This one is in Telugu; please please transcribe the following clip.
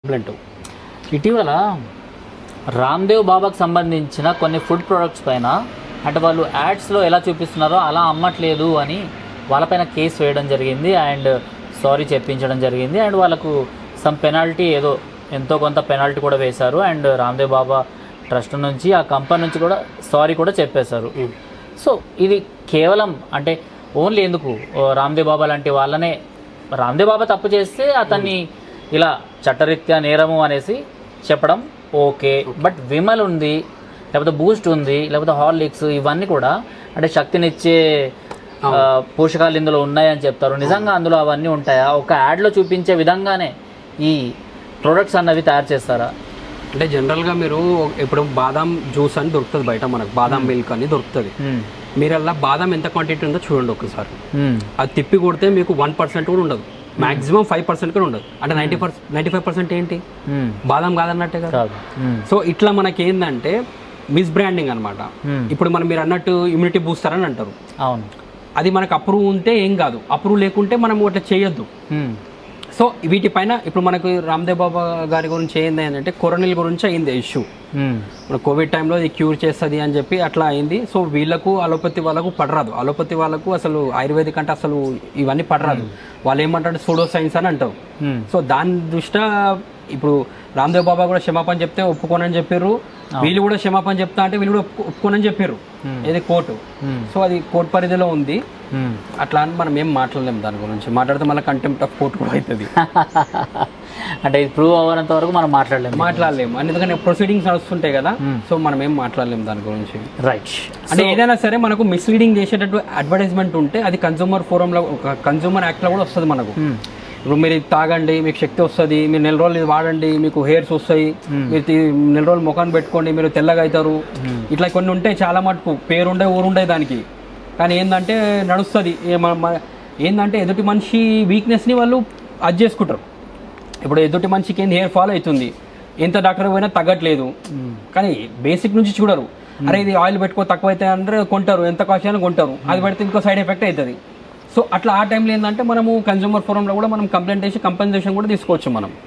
కంప్లైంట్. ఇటీవల రామ్దేవ్ బాబాకు సంబంధించిన కొన్ని ఫుడ్ ప్రొడక్ట్స్ పైన అంటే వాళ్ళు యాడ్స్లో ఎలా చూపిస్తున్నారో అలా అమ్మట్లేదు అని వాళ్ళపైన కేసు వేయడం జరిగింది అండ్ సారీ చెప్పించడం జరిగింది అండ్ వాళ్ళకు సమ్ పెనాల్టీ ఏదో ఎంతో కొంత పెనాల్టీ కూడా వేశారు అండ్ రామ్దేవ్ బాబా ట్రస్ట్ నుంచి ఆ కంపెనీ నుంచి కూడా సారీ కూడా చెప్పేశారు. సో ఇది కేవలం అంటే ఓన్లీ ఎందుకు రామ్దేవ్ బాబా లాంటి వాళ్ళనే రామ్దేవ్ బాబా తప్పు చేస్తే అతన్ని ఇలా చట్టరీత్యా నేరము అనేసి చెప్పడం ఓకే, బట్ విమల్ ఉంది, లేకపోతే బూస్ట్ ఉంది, లేకపోతే హార్లిక్స్ ఇవన్నీ కూడా అంటే శక్తినిచ్చే పోషకాలు ఇందులో ఉన్నాయని చెప్తారు. నిజంగా అందులో అవన్నీ ఉంటాయా? ఒక యాడ్లో చూపించే విధంగానే ఈ ప్రొడక్ట్స్ అన్నవి తయారు చేస్తారా? అంటే జనరల్గా మీరు ఇప్పుడు బాదాం జ్యూస్ అని దొరుకుతుంది బయట, మనకు బాదాం మిల్క్ అని దొరుకుతుంది. మీరు అలా బాదాం ఎంత క్వాంటిటీ ఉందో చూడండి ఒకసారి. అది తిప్పి కొడితే మీకు 1% కూడా ఉండదు, మాక్సిమం 5% కూడా ఉండదు. అంటే 95% ఏంటి బాదాం కాదన్నట్టే కదా. సో ఇట్లా మనకి ఏంటంటే మిస్ బ్రాండింగ్ అనమాట. ఇప్పుడు మీరు అన్నట్టు ఇమ్యూనిటీ బూస్టర్ అని అంటారు. అవును, అది మనకు అప్రూవ్ ఉంటే ఏం కాదు, అప్రూవ్ లేకుంటే మనం అట్లా చేయొద్దు. సో వీటిపైన ఇప్పుడు మనకు రామ్దేవ్ బాబా గారి గురించి ఏంది అంటే కొరోనిల్ గురించి అయింది ఇష్యూ. మన కోవిడ్ టైంలో ఇది క్యూర్ చేస్తుంది అని చెప్పి అట్లా అయింది. సో వీళ్ళకు అలోపతి వాళ్ళకు పడరాదు, అలోపతి వాళ్ళకు అసలు ఆయుర్వేదిక్ అంటే అసలు ఇవన్నీ పడరాదు. వాళ్ళు ఏమంటారు సూడో సైన్స్ అని అంటారు. సో దాని దృష్ట్యా ఇప్పుడు రామ్దేవ్ బాబా కూడా క్షమాపణ చెప్తే ఒప్పుకోనని చెప్పారు, వీళ్ళు కూడా క్షమాపణ చెప్తా అంటే వీళ్ళు కూడా ఒప్పుకోనని చెప్పారు. ఏది కోర్టు. సో అది కోర్టు పరిధిలో ఉంది. అట్లా అని మనం ఏం మాట్లాడలేము దాని గురించి. మాట్లాడితే మళ్ళీ కంటెంప్ట్ ఆఫ్ కోర్టు కూడా అవుతుంది. అంటే ఇది ప్రూవ్ అవ్వనంత వరకు మనం మాట్లాడలేము. ఎందుకంటే ప్రొసీడింగ్స్ నడుస్తుంటాయి కదా. సో మనం ఏం మాట్లాడలేము దాని గురించి. రైట్. అంటే ఏదైనా సరే మనకు మిస్లీడింగ్ చేసేటట్టు అడ్వర్టైజ్మెంట్ ఉంటే అది కన్సూమర్ ఫోరంలో కన్సూమర్ యాక్ట్లో కూడా వస్తుంది మనకు. ఇప్పుడు మీరు ఇది తాగండి మీకు శక్తి వస్తుంది, మీరు నెల రోజులు ఇది వాడండి మీకు హెయిర్స్ వస్తాయి, మీరు నెల రోజులు ముఖాన్ని పెట్టుకోండి మీరు తెల్లగా అవుతారు, ఇట్లా కొన్ని ఉంటాయి. చాలా మటుకు పేరుండే ఊరుండే దానికి. కానీ ఏంటంటే నడుస్తుంది. ఏంటంటే ఎదుటి మనిషి వీక్నెస్ని వాళ్ళు అది చేసుకుంటారు. ఇప్పుడు ఎదుటి మనిషికి ఏంది హెయిర్ ఫాల్ అవుతుంది, ఎంత డాక్టర్ పోయినా తగ్గట్లేదు, కానీ బేసిక్ నుంచి చూడరు. అరే ఇది ఆయిల్ పెట్టుకో తక్కువ అవుతాయి అంటే కొంటారు, ఎంత కాస్ట్ అయినా కొంటారు, అది పెడితే ఇంకో సైడ్ ఎఫెక్ట్ అవుతుంది. సో అట్లా ఆ టైంలో ఏంటంటే మనము కన్స్యూమర్ ఫోరంలో కూడా మనం కంప్లైంట్ చేసి కంపెన్సేషన్ కూడా తీసుకోవచ్చు మనం.